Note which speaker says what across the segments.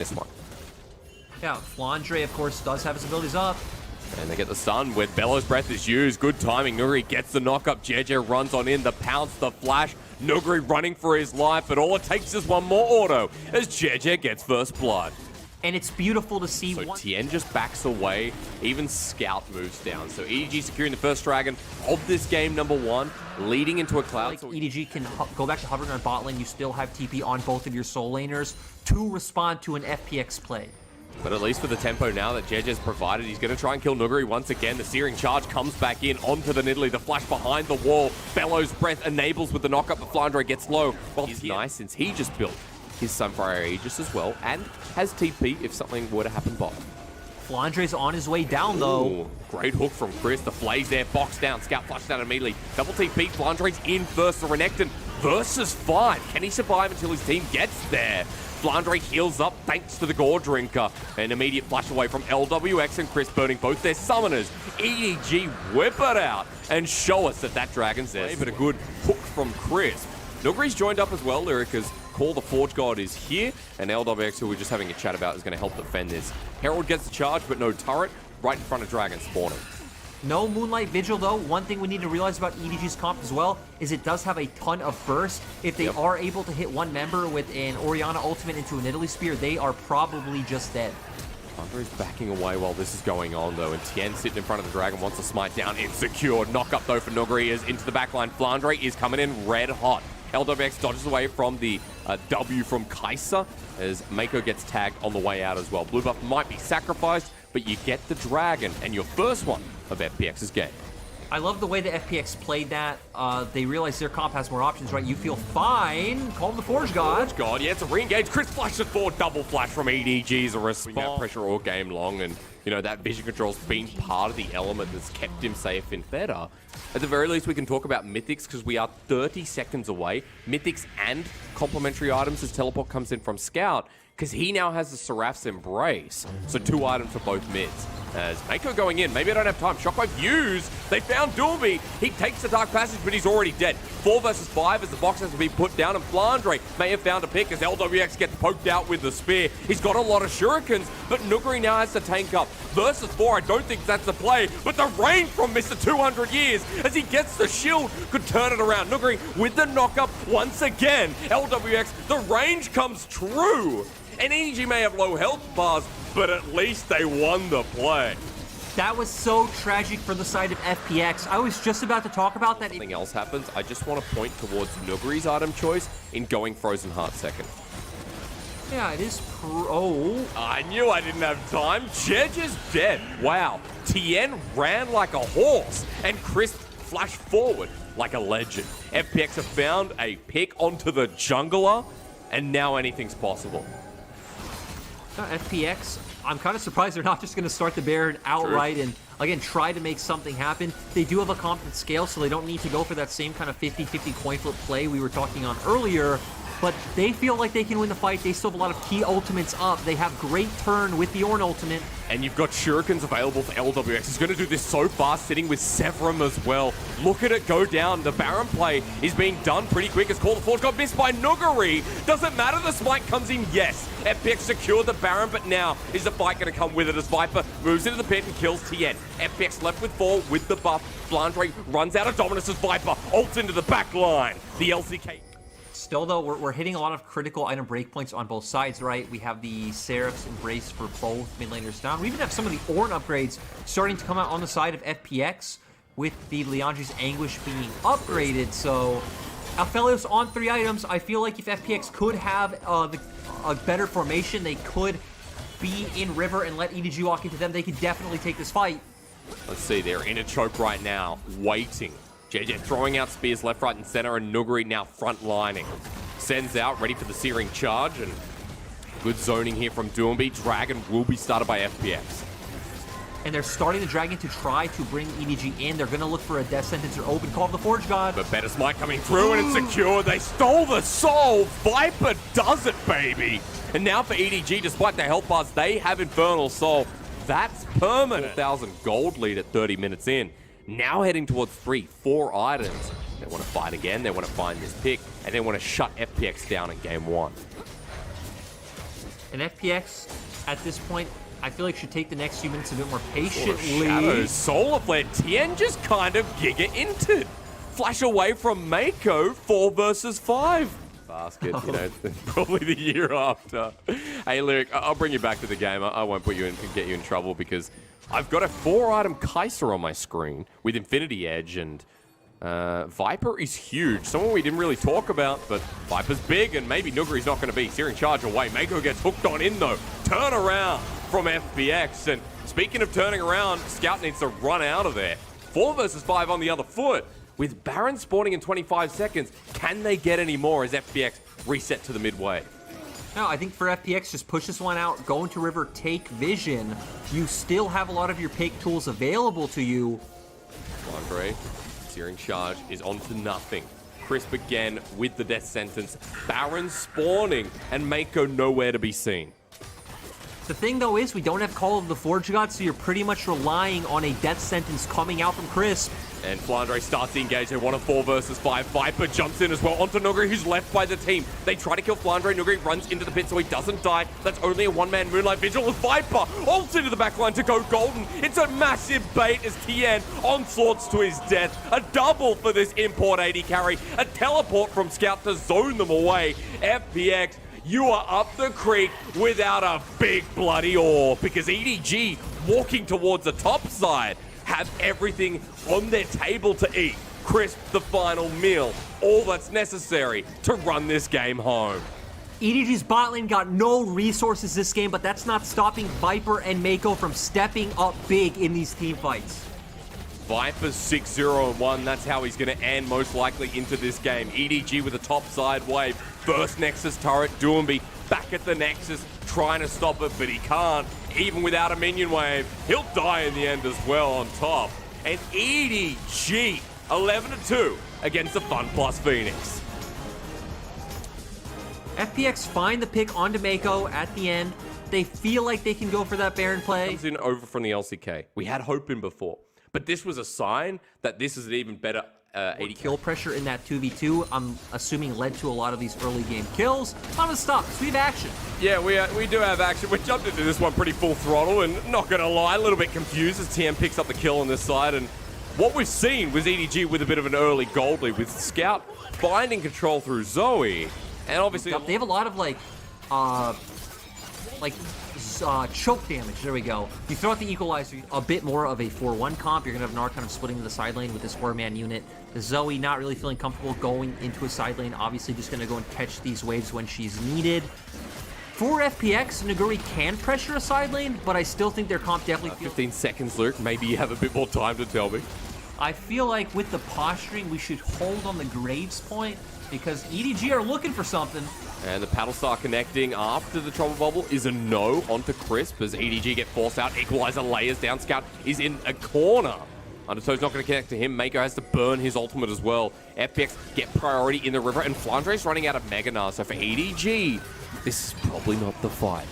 Speaker 1: this one.
Speaker 2: Yeah, Flandre, of course, does have his abilities up.
Speaker 1: And they get the stun with Bellows Breath is used. Good timing. Nuguri gets the knock up. JJ runs on in. The pounce, the flash. Nuguri running for his life, but all it takes is one more auto as JJ gets first blood.
Speaker 2: And it's beautiful to see.
Speaker 1: So Tien just backs away. Even Scout moves down. So EDG securing the first dragon of this game, number 1, leading into a cloud.
Speaker 2: Like EDG can go back to hovering on bot lane. You still have TP on both of your soul laners to respond to an FPX play.
Speaker 1: But at least for the tempo now that JJ's provided, he's going to try and kill Nuguri once again. The Searing Charge comes back in onto the Nidalee. The flash behind the wall. Bellows Breath enables with the knockup, but Flandre gets low. Well, he's nice since he just built his Sunfire Aegis as well, and has TP if something were to happen bot.
Speaker 2: Flandre's on his way down, though.
Speaker 1: Ooh, great hook from Chris. The Flays there, box down. Scout flash down immediately. Double TP. Flandre's in first. The Renekton versus 5. Can he survive until his team gets there? Flandre heals up thanks to the Gore Drinker. An immediate flash away from LWX and Chris burning both their summoners. EDG whip it out and show us that that dragon's there. But a good hook from Chris. Nuguri's joined up as well. Lyrica's Call the Forge God is here. And LWX, who we're just having a chat about, is going to help defend this. Herald gets the charge, but no turret. Right in front of Dragon spawning.
Speaker 2: No Moonlight Vigil, though. One thing we need to realize about EDG's comp as well is it does have a ton of burst. If they are able to hit one member with an Orianna ultimate into a Nidalee Spear, they are probably just dead.
Speaker 1: Flandre is backing away while this is going on, though, and Tien sitting in front of the dragon wants to smite down. It's secured. Knock up, though, for Nuguri is into the backline. Flandre is coming in red hot. LWX dodges away from the W from Kai'Sa as Mako gets tagged on the way out as well. Blue buff might be sacrificed, but you get the dragon and your first one of FPX's game.
Speaker 2: I love the way the FPX played that. They realize their comp has more options, right? You feel fine. Call him the Forge God.
Speaker 1: Forge God, yeah, it's a re-engage. Chris flashes forward, double flash from EDG as a response. Pressure all game long, and you know, that vision control's been part of the element that's kept him safe in better. At the very least, we can talk about Mythics because we are 30 seconds away. Mythics and complementary items as teleport comes in from Scout, because he now has the Seraph's Embrace. So 2 items for both mids. As Mako going in, maybe I don't have time. Shockwave used. They found Doomby. He takes the Dark Passage, but he's already dead. 4 versus 5 as the box has to be put down, and Flandre may have found a pick as LWX gets poked out with the spear. He's got a lot of shurikens, but Nuguri now has to tank up. Versus 4, I don't think that's the play, but the range from Mr. 200 Years as he gets the shield could turn it around. Nuguri with the knock-up once again. LWX, the range comes true. And EDG may have low health bars, but at least they won the play.
Speaker 2: That was so tragic for the side of FPX. I was just about to talk about that.
Speaker 1: Something else happens. I just want to point towards Nuguri's item choice in going Frozen Heart second.
Speaker 2: Yeah, it is pro.
Speaker 1: I knew I didn't have time. Jedge is dead. Wow. Tien ran like a horse, and Chris flashed forward like a legend. FPX have found a pick onto the jungler, and now anything's possible.
Speaker 2: FPX, I'm kind of surprised they're not just going to start the Baron outright and, again, try to make something happen. They do have a competent scale, so they don't need to go for that same kind of 50-50 coin flip play we were talking on earlier. But they feel like they can win the fight. They still have a lot of key ultimates up. They have great turn with the Ornn ultimate. And
Speaker 1: you've got shurikens available for LWX. He's going to do this so fast, sitting with Severum as well. Look at it go down. The Baron play is being done pretty quick. It's Call the Forge got missed by Nuguri. Doesn't matter, the smite comes in, yes. FPX secured the Baron, but now is the fight going to come with it as Viper moves into the pit and kills Tien. FPX left with 4 with the buff. Flandre runs out of Dominus as Viper ults into the back line. The LCK.
Speaker 2: Still, though, we're hitting a lot of critical item breakpoints on both sides, right? We have the Seraph's Embrace for both mid laners down. We even have some of the Ornn upgrades starting to come out on the side of FPX with the Liandry's Anguish being upgraded. So, Aphelios on 3 items. I feel like if FPX could have a better formation, they could be in River and let EDG walk into them. They could definitely take this fight.
Speaker 1: Let's see, they're in a choke right now, waiting. JJ throwing out spears left, right, and center, and Nuguri now front lining. Sends out, ready for the Searing Charge, and good zoning here from Doomby. Dragon will be started by FPX.
Speaker 2: And they're starting the Dragon to try to bring EDG in. They're going to look for a death sentence or open call of the Forge God.
Speaker 1: But better smite coming through, and it's secured. They stole the soul. Viper does it, baby. And now for EDG, despite the health bars, they have Infernal Soul. That's permanent. 1,000 gold lead at 30 minutes in. Now heading towards 3-4 items. They want to fight again, they want to find this pick, and they want to shut FPX down in game 1.
Speaker 2: And FPX, at this point, I feel like should take the next few minutes a bit more patiently.
Speaker 1: Shadows, Solar Flare, Tien just kind of giga-inted. Flash away from Mako, 4 versus 5. Basket, you know, probably the year after. Hey, Lyric, I'll bring you back to the game. I won't put you in and get you in trouble because I've got a 4-item Kai'Sa on my screen with Infinity Edge, and Viper is huge. Someone we didn't really talk about, but Viper's big, and maybe Nuguri's not going to be. Searing Charge away. Mako gets hooked on in, though. Turn around from FPX, and speaking of turning around, Scout needs to run out of there. 4 versus 5 on the other foot. With Baron spawning in 25 seconds, can they get any more as FPX reset to the midway?
Speaker 2: No, I think for FPX, just push this one out, go into River, take Vision. You still have a lot of your pick tools available to you.
Speaker 1: Andre, Searing Charge is on to nothing. Crisp again with the death sentence. Baron spawning, and Mako nowhere to be seen.
Speaker 2: The thing, though, is we don't have Call of the Forge God, so you're pretty much relying on a death sentence coming out from Crisp.
Speaker 1: And Flandre starts the engage. They want a 4 versus 5. Viper jumps in as well onto Nuguri, who's left by the team. They try to kill Flandre. Nuguri runs into the pit so he doesn't die. That's only a one-man Moonlight Vigil with Viper. Ults into the backline to go golden. It's a massive bait as Tien onslaughts to his death. A double for this import AD carry. A teleport from Scout to zone them away. FPX, you are up the creek without a big bloody ore because EDG walking towards the top side have everything on their table to eat. Crisp the final meal. All that's necessary to run this game home.
Speaker 2: EDG's bot lane got no resources this game, but that's not stopping Viper and Mako from stepping up big in these team fights.
Speaker 1: Viper's 6-0-1. That's how he's going to end most likely into this game. EDG with a top side wave. First Nexus turret. Doumbé back at the Nexus trying to stop it, but he can't. Even without a minion wave, he'll die in the end as well on top. And EDG 11-2 against the FunPlus Phoenix.
Speaker 2: FPX find the pick onto Mako at the end. They feel like they can go for that Baron play.
Speaker 1: Comes in over from the LCK. We had hope in before, but this was a sign that this is an even better AD
Speaker 2: kill pressure in that 2v2, I'm assuming led to a lot of these early game kills. I'm gonna stop because we have action.
Speaker 1: Yeah, we do have action. We jumped into this one pretty full throttle, and not gonna lie, a little bit confused as TM picks up the kill on this side. And what we've seen was EDG with a bit of an early gold lead, with Scout finding control through Zoe, and obviously
Speaker 2: they have a lot of choke damage. There we go. You throw out the equalizer, a bit more of a 4-1 comp. You're gonna have Gnar kind of splitting to the side lane with this 4-man unit. Zoe not really feeling comfortable going into a side lane. Obviously just gonna go and catch these waves when she's needed. For FPX, Nuguri can pressure a side lane, but I still think their comp definitely feels...
Speaker 1: 15 seconds, Luke. Maybe you have a bit more time to tell me.
Speaker 2: I feel like with the posturing, we should hold on the Graves point because EDG are looking for something.
Speaker 1: And the Paddle Star connecting after the Trouble Bubble is a no onto Crisp as EDG get forced out. Equalizer layers down. Scout is in a corner. Undertow's not going to connect to him. Mako has to burn his ultimate as well. FPX get priority in the river, and Flandre's running out of Mega Gnar. So for EDG, this is probably not the fight.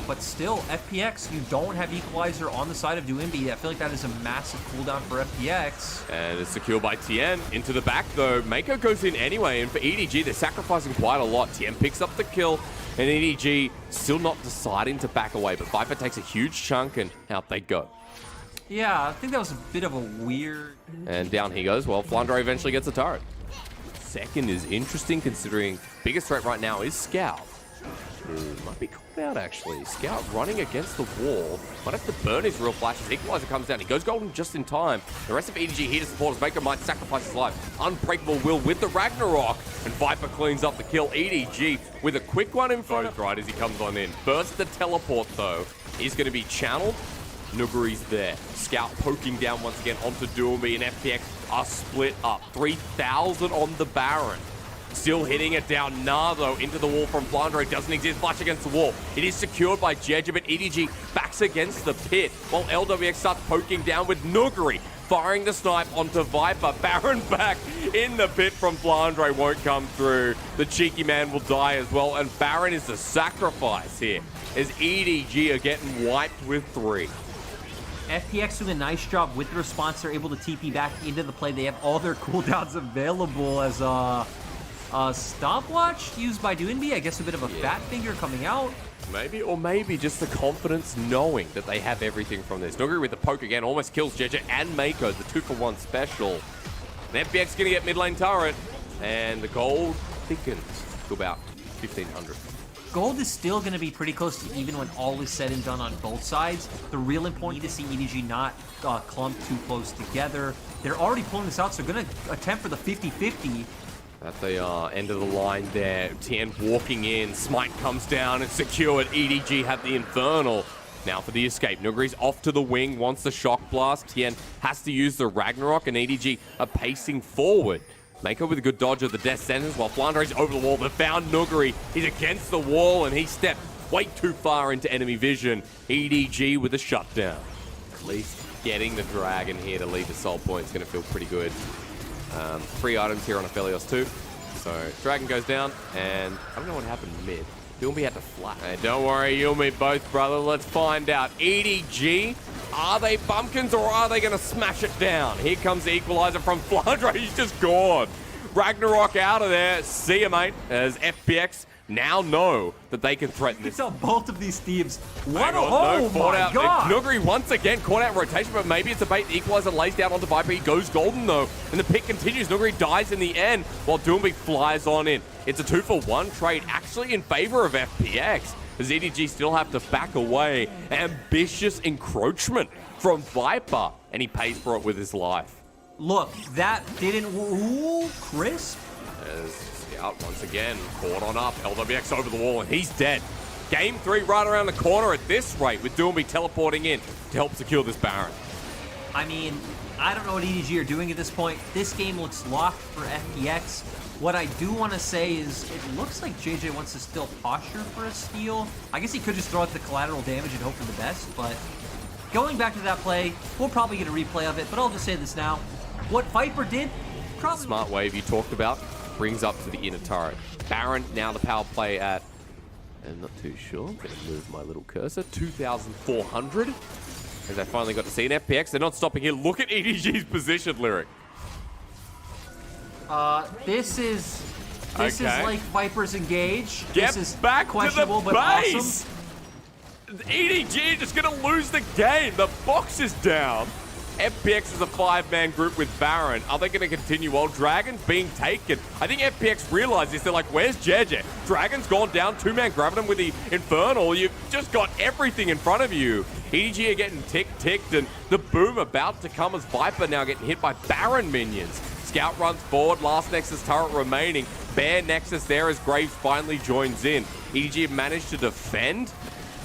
Speaker 2: But still, FPX, you don't have Equalizer on the side of Doumbé. I feel like that is a massive cooldown for FPX.
Speaker 1: And it's secured by Tien. Into the back, though. Mako goes in anyway, and for EDG, they're sacrificing quite a lot. Tien picks up the kill, and EDG still not deciding to back away, but Viper takes a huge chunk, and out they go.
Speaker 2: Yeah, I think that was a bit of a weird...
Speaker 1: And down he goes. Well, Flandre eventually gets a turret. Second is interesting, considering biggest threat right now is Scout. Might be called out, actually. Scout running against the wall. Might have to burn his real flashes. Equalizer comes down. He goes golden just in time. The rest of EDG here to support as Mako might sacrifice his life. Unbreakable will with the Ragnarok. And Viper cleans up the kill. EDG with a quick one in front right as he comes on in. Burst the teleport, though, is going to be channeled. Nuguri's there. Scout poking down once again onto Doumbé, and FPX are split up. 3,000 on the Baron. Still hitting it down. Gnar, though, into the wall from Flandre. Doesn't exist. Flash against the wall. It is secured by Jeja, but EDG backs against the pit, while LWX starts poking down with Nuguri, firing the snipe onto Viper. Baron back in the pit from Flandre won't come through. The cheeky man will die as well, and Baron is the sacrifice here, as EDG are getting wiped with 3.
Speaker 2: FPX doing a nice job with the response. They're able to TP back into the play. They have all their cooldowns available as Stopwatch used by Doinby. I guess a bit of a fat finger coming out.
Speaker 1: Maybe, or maybe just the confidence knowing that they have everything from this. Nuguri with the poke again, almost kills JJ and Mako, the 2-for-1 special. And FPX gonna get mid lane turret, and the gold thickens to about 1,500.
Speaker 2: Gold is still going to be pretty close to even when all is said and done on both sides. The real important is to see EDG not clump too close together. They're already pulling this out, so going to attempt for the 50-50.
Speaker 1: At the end of the line there, Tien walking in, Smite comes down and secured. EDG have the Infernal. Now for the escape, Nuguri's off to the wing, wants the Shock Blast. Tien has to use the Ragnarok, and EDG are pacing forward. Mako with a good dodge of the Death Sentence while Flandre's over the wall. They found Nuguri. He's against the wall and he stepped way too far into enemy vision. EDG with a shutdown. At least getting the Dragon here to lead the soul point is going to feel pretty good. 3 items here on Aphelios too. So Dragon goes down and I don't know what happened mid. Yumi had to fly. Hey, don't worry, you and me both, brother. Let's find out. EDG, are they bumpkins or are they going to smash it down? Here comes the equalizer from Flandre. He's just gone. Ragnarok out of there. See ya, mate. As FPX now know that they can threaten this.
Speaker 2: It's on both of these teams. What a
Speaker 1: no,
Speaker 2: my
Speaker 1: out.
Speaker 2: God.
Speaker 1: Nuguri once again caught out in rotation, but maybe it's a bait. The equalizer lays down onto Viper. He goes golden, though. And the pick continues. Nuguri dies in the end while Doomby flies on in. It's a 2-for-1 trade, actually in favor of FPX, as EDG still have to back away. Ambitious encroachment from Viper, and he pays for it with his life.
Speaker 2: Look, that didn't... Ooh, crisp.
Speaker 1: As Scout once again caught on up. LWX over the wall, and he's dead. Game 3 right around the corner at this rate, with Doomby teleporting in to help secure this Baron.
Speaker 2: I mean, I don't know what EDG are doing at this point. This game looks locked for FPX. What I do want to say is it looks like JJ wants to still posture for a steal. I guess he could just throw out the collateral damage and hope for the best, but going back to that play, we'll probably get a replay of it, but I'll just say this now. What Viper did, probably...
Speaker 1: Smart wave you talked about brings up to the inner turret. Baron now the power play at, I'm not too sure, I'm going to move my little cursor, 2,400. As I finally got to see an FPX, they're not stopping here. Look at EDG's position, Lyric.
Speaker 2: This is like Viper's engage.
Speaker 1: Get
Speaker 2: this is
Speaker 1: back
Speaker 2: questionable,
Speaker 1: to the
Speaker 2: but
Speaker 1: base.
Speaker 2: Awesome.
Speaker 1: EDG just going to lose the game. The box is down. FPX is a 5-man group with Baron. Are they going to continue while Dragon's being taken? I think FPX realize this. They're like, where's JJ? Dragon's gone down. 2-man grabbing him with the Infernal. You've just got everything in front of you. EDG are getting ticked, and the boom about to come as Viper now getting hit by Baron minions. Scout runs forward. Last Nexus turret remaining. Bare Nexus there as Graves finally joins in. EDG have managed to defend,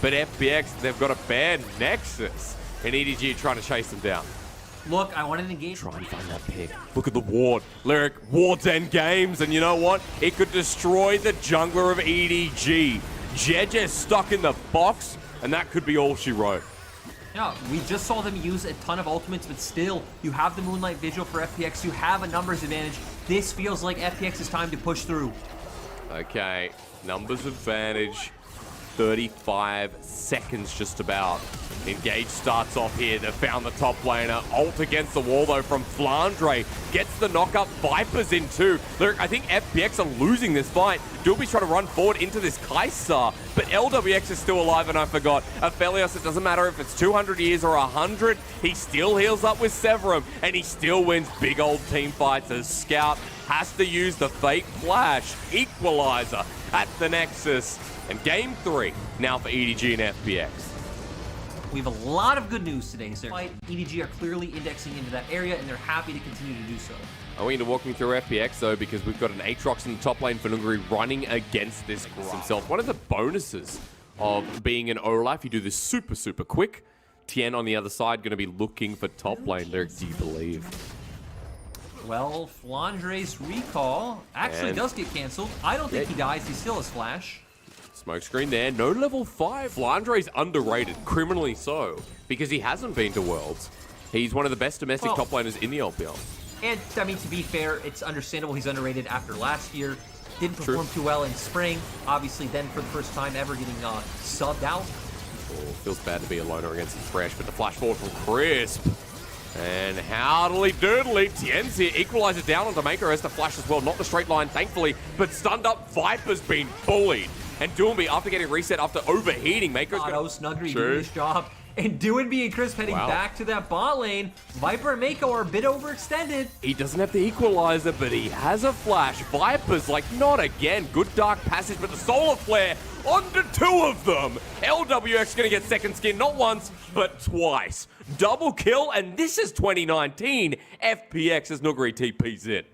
Speaker 1: but FPX, they've got a bare Nexus. And EDG are trying to chase them down.
Speaker 2: Look, I wanted to engage.
Speaker 1: Try and find that pick. Look at the ward. Lyric, wards end games, and you know what? It could destroy the jungler of EDG. JJ's stuck in the box, and that could be all she wrote.
Speaker 2: Yeah, we just saw them use a ton of ultimates, but still, you have the Moonlight Vigil for FPX. You have a numbers advantage. This feels like FPX's time to push through.
Speaker 1: Okay, numbers advantage. 35 seconds just about. Engage starts off here. They found the top laner. Ult against the wall, though, from Flandre. Gets the knock-up. Viper's in too. Look, I think FPX are losing this fight. Doobie's trying to run forward into this Kai'Sa, but LWX is still alive, and I forgot. Aphelios, it doesn't matter if it's 200 years or 100. He still heals up with Severum, and he still wins big old team fights as Scout has to use the fake flash. Equalizer at the Nexus. And game 3 now for EDG and FPX.
Speaker 2: We have a lot of good news today, sir. EDG are clearly indexing into that area, and they're happy to continue to do so. I
Speaker 1: want you to walk me through FPX, though, because we've got an Aatrox in the top lane for Nuguri running against this himself. One of the bonuses of being an Olaf, you do this super, super quick. Tien on the other side going to be looking for top lane. Lyric, do you believe?
Speaker 2: Well, Flandre's recall actually does get canceled. I don't think he dies. He still has flash.
Speaker 1: Smoke screen there, no level 5. Flandre's underrated, criminally so, because he hasn't been to Worlds. He's one of the best domestic top laners in the LPL.
Speaker 2: And, I mean, to be fair, it's understandable he's underrated after last year. Didn't perform too well in spring. Obviously, then for the first time ever getting subbed out.
Speaker 1: Oh, feels bad to be a loner against Fresh, but the flash forward from Crisp. And howdly doodly, Tien's here, equalizer down onto Mako, has to flash as well, not the straight line thankfully, but stunned up Viper's been bullied. And Doomby, after getting reset after overheating, Mako's gonna...
Speaker 2: Snuggery doing his job. And Doomby and Crisp heading back to that bot lane. Viper and Mako are a bit overextended.
Speaker 1: He doesn't have the equalizer, but he has a flash. Viper's like, not again. Good dark passage, but the solar flare onto two of them. LWX gonna get second skin, not once, but twice. Double kill, and this is 2019. FPX as Nuguri TP's it.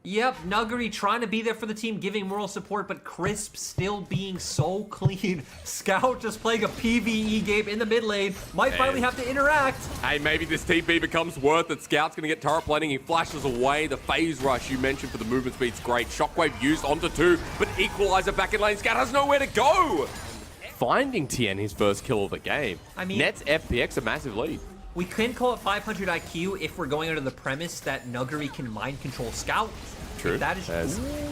Speaker 2: Yep, Nuguri trying to be there for the team, giving moral support, but Crisp still being so clean. Scout just playing a PvE game in the mid lane. Might finally have to interact.
Speaker 1: Hey, maybe this TP becomes worth it. Scout's going to get turret plating. He flashes away. The phase rush you mentioned for the movement speed's great. Shockwave used onto two, but Equalizer back in lane. Scout has nowhere to go. Finding Tien his first kill of the game. I mean, nets FPX a massive lead.
Speaker 2: We can call it 500 IQ if we're going under the premise that Nuguri can mind control Scout.
Speaker 1: True.
Speaker 2: That is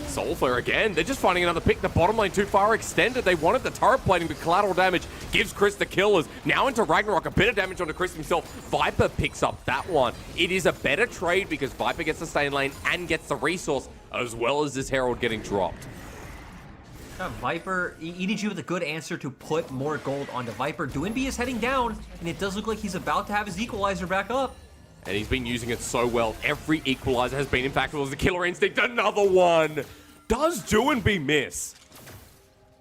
Speaker 1: Soulflare again. They're just finding another pick. The bottom lane too far extended. They wanted the turret plating, but collateral damage gives Chris the killers. Now into Ragnarok. A bit of damage onto Chris himself. Viper picks up that one. It is a better trade because Viper gets to stay in lane and gets the resource, as well as this Herald getting dropped.
Speaker 2: Viper, EDG with a good answer to put more gold onto Viper. Doinby is heading down, and it does look like he's about to have his equalizer back up.
Speaker 1: And he's been using it so well. Every equalizer has been impactful as the killer instinct. Another one. Does Doinby miss?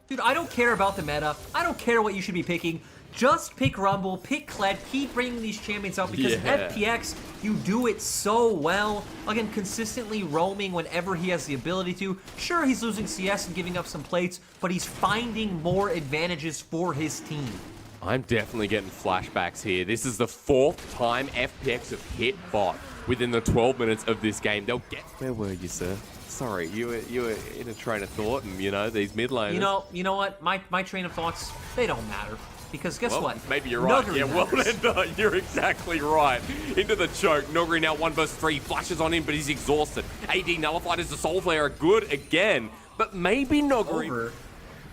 Speaker 2: Dude, I don't care about the meta. I don't care what you should be picking. Just pick Rumble, pick Kled, keep bringing these champions out because FPX, you do it so well. Again, consistently roaming whenever he has the ability to. Sure, he's losing CS and giving up some plates, but he's finding more advantages for his team.
Speaker 1: I'm definitely getting flashbacks here. This is the 4th time FPX have hit bot within the 12 minutes of this game. They'll get... Where were you, sir? Sorry, you were in a train of thought, and you know, these mid laners...
Speaker 2: You know what? My train of thoughts, they don't matter. Because guess what?
Speaker 1: Maybe you're right.
Speaker 2: Nuguri
Speaker 1: You're exactly right. Into the choke. Nuguri now 1 versus 3. Flashes on him, but he's exhausted. AD nullified as the Soul Flare are good again. But maybe Nuguri...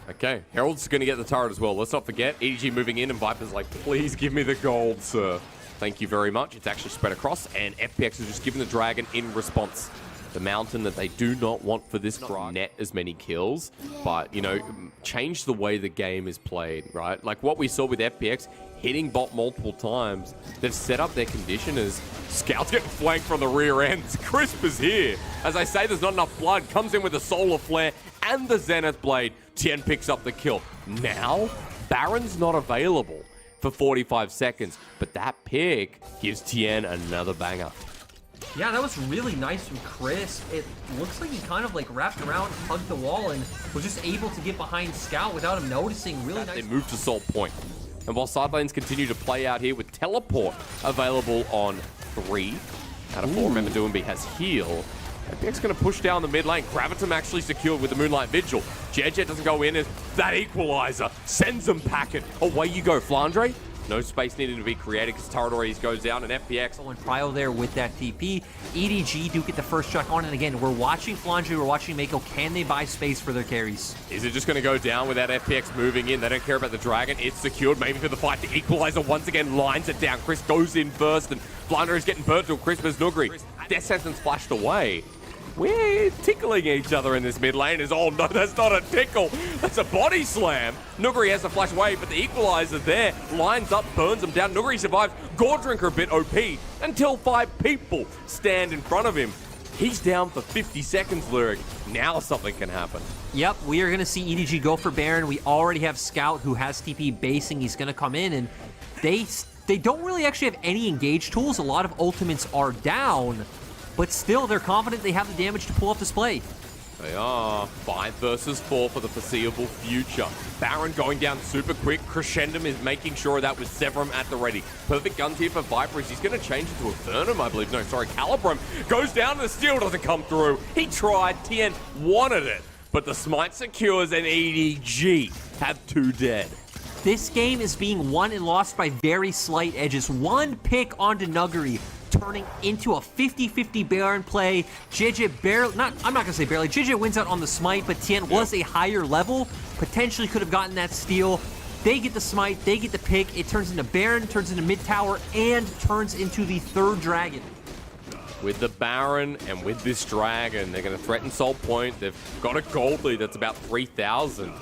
Speaker 1: Okay, Herald's going to get the turret as well. Let's not forget, EDG moving in, and Viper's like, please give me the gold, sir. Thank you very much. It's actually spread across, and FPX is just giving the Dragon in response. The mountain that they do not want for this grind. Net as many kills, but, you know, change the way the game is played, right? Like what we saw with FPX, hitting bot multiple times. They've set up their conditioners. Scout's getting flanked from the rear end. Crisp is here. As I say, there's not enough blood. Comes in with the Solar Flare and the Zenith Blade. Tien picks up the kill. Now, Baron's not available for 45 seconds, but that pick gives Tien another banger.
Speaker 2: Yeah, that was really nice from Chris. It looks like he kind of like wrapped around, hugged the wall, and was just able to get behind Scout without him noticing. Really nice.
Speaker 1: They moved to Salt Point. And while side lanes continue to play out here with Teleport available on 3 out of 4, remember Doinby has heal. FPX going to push down the mid lane. Gravitum actually secured with the Moonlight Vigil. JJ doesn't go in as that equalizer sends them packing. Away you go, Flandre. No space needed to be created because turret already goes down, and FPX.
Speaker 2: And Prio there with that TP. EDG do get the first shot on, and again, we're watching Flandre, we're watching Mako. Can they buy space for their carries?
Speaker 1: Is it just going to go down without FPX moving in? They don't care about the Dragon. It's secured, maybe for the fight. The equalizer once again lines it down. Chris goes in first, and Flandre is getting burnt to Chris as Nuguri. Death Sentence flashed away. We're tickling each other in this mid lane. Oh no, that's not a tickle. That's a body slam. Nuguri has to flash away, but the equalizer there lines up, burns him down. Nuguri survives. Gore Drinker a bit OP until 5 people stand in front of him. He's down for 50 seconds, Lyric. Now something can happen.
Speaker 2: Yep, we are going to see EDG go for Baron. We already have Scout who has TP basing. He's going to come in, and they don't really actually have any engage tools. A lot of ultimates are down. But still, they're confident they have the damage to pull off display.
Speaker 1: They are. 5 versus 4 for the foreseeable future. Baron going down super quick. Crescendum is making sure that with Severum at the ready. Perfect guns here for Viper. He's going to change it to a Vernum, I believe. No, sorry, Calibrum goes down. The steal doesn't come through. He tried. Tien wanted it. But the smite secures, and EDG have 2 dead.
Speaker 2: This game is being won and lost by very slight edges. 1 pick onto Nuguri, turning into a 50-50 Baron play. JJ barely, I'm not going to say barely, JJ wins out on the smite, but Tien was a higher level, potentially could have gotten that steal. They get the smite, they get the pick, it turns into Baron, turns into mid tower, and turns into the third dragon.
Speaker 1: With the Baron and with this dragon, they're going to threaten Salt Point. They've got a gold lead that's about 3,000.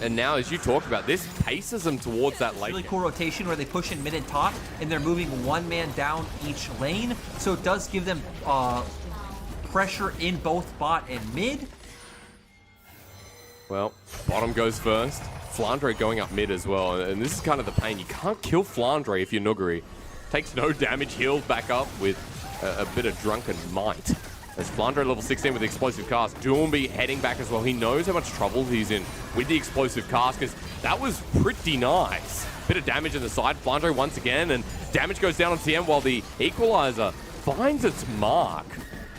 Speaker 1: And now, as you talk about, this paces them towards that late.
Speaker 2: Really cool rotation where they push in mid and top, and they're moving one man down each lane. So it does give them pressure in both bot and mid.
Speaker 1: Well, bottom goes first. Flandre going up mid as well. And this is kind of the pain. You can't kill Flandre if you're Nuguri. Takes no damage, heals back up with a bit of drunken might. As Flandre level 16 with the explosive cast, Doomby heading back as well. He knows how much trouble he's in with the explosive cast because that was pretty nice. Bit of damage in the side. Flandre once again, and damage goes down on TM while the equalizer finds its mark.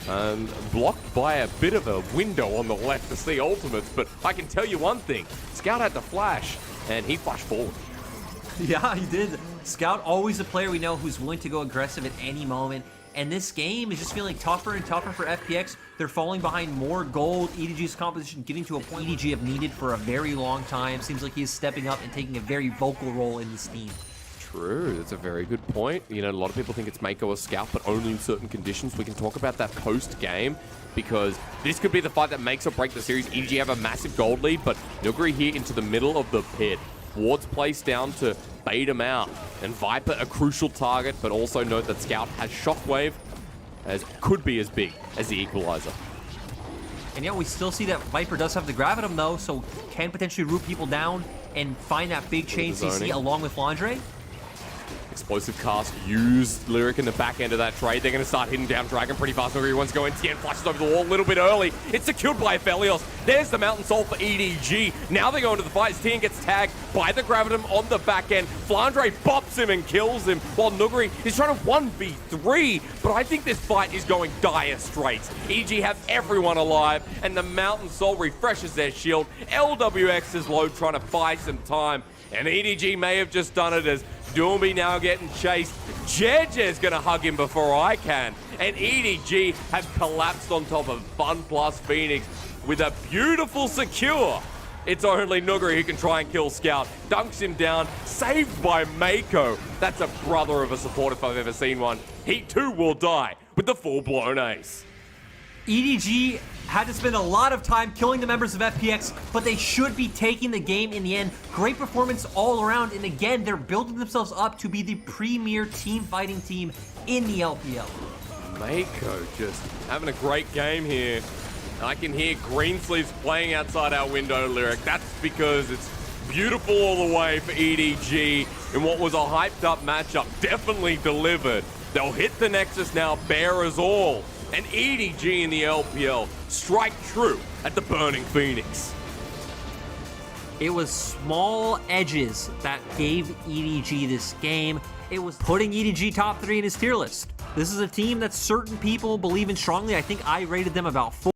Speaker 1: And blocked by a bit of a window on the left to see ultimates, but I can tell you one thing. Scout had the flash, and he flashed forward.
Speaker 2: Yeah, he did. Scout, always a player we know who's willing to go aggressive at any moment. And this game is just feeling tougher and tougher for FPX. They're falling behind more gold. EDG's composition getting to a point EDG have needed for a very long time. Seems like he's stepping up and taking a very vocal role in this team.
Speaker 1: True, that's a very good point. You know, a lot of people think it's Mako or Scout, but only in certain conditions. We can talk about that post-game because this could be the fight that makes or break the series. EDG have a massive gold lead, but Nuguri here into the middle of the pit. Ward's placed down to bait him out. And Viper, a crucial target, but also note that Scout has Shockwave, as could be as big as the equalizer.
Speaker 2: And yeah, we still see that Viper does have the Gravitum though, so can potentially root people down and find that big chain CC along with Flandre.
Speaker 1: Explosive cast used Lyric in the back end of that trade. They're going to start hitting down Dragon pretty fast. Nuguri wants to go in. Tien flashes over the wall a little bit early. It's secured by Aphelios. There's the Mountain Soul for EDG. Now they go into the fight. Tien gets tagged by the Gravitum on the back end. Flandre bops him and kills him while Nuguri is trying to 1v3. But I think this fight is going dire straits. EDG have everyone alive and the Mountain Soul refreshes their shield. LWX is low trying to buy some time. And EDG may have just done it as Doomby now getting chased. Jeje's gonna hug him before I can. And EDG have collapsed on top of FunPlus Phoenix with a beautiful secure. It's only Nuguri who can try and kill Scout. Dunks him down, saved by Mako. That's a brother of a support if I've ever seen one. He too will die with the full-blown ace.
Speaker 2: EDG had to spend a lot of time killing the members of FPX, but they should be taking the game in the end. Great performance all around, and again, they're building themselves up to be the premier team fighting team in the LPL.
Speaker 1: Mako just having a great game here. I can hear Greensleeves playing outside our window, Lyric. That's because it's beautiful all the way for EDG in what was a hyped up matchup. Definitely delivered. They'll hit the Nexus now, bare as all. And EDG in the LPL strike true at the Burning Phoenix.
Speaker 2: It was small edges that gave EDG this game. It was putting EDG top 3 in his tier list. This is a team that certain people believe in strongly. I think I rated them about 4.